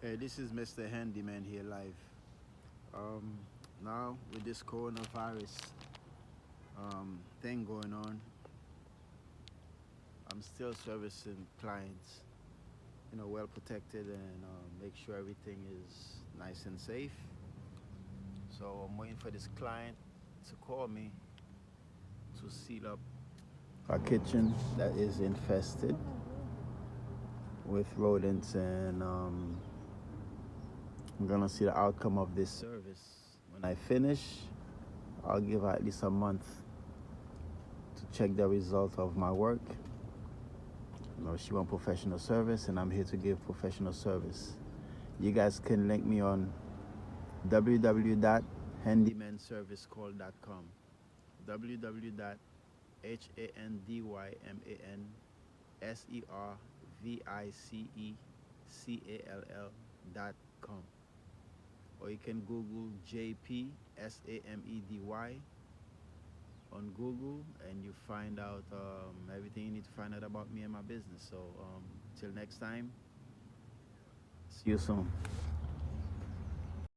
Hey, this is Mr. Handyman here live. Um, Now with this coronavirus thing going on, I'm still servicing clients, well protected and make sure everything is nice and safe. So I'm waiting for this client to call me to seal up a kitchen that is infested with rodents, and I'm gonna see the outcome of this service. When I finish, I'll give her at least a month to check the result of my work. She wants professional service, and I'm here to give professional service. You guys can link me on www.handymanservicecall.com. www.handymanservicecall.com. Or you can Google JP SAMEDY on Google, and you find out everything you need to find out about me and my business. So till next time, see you soon.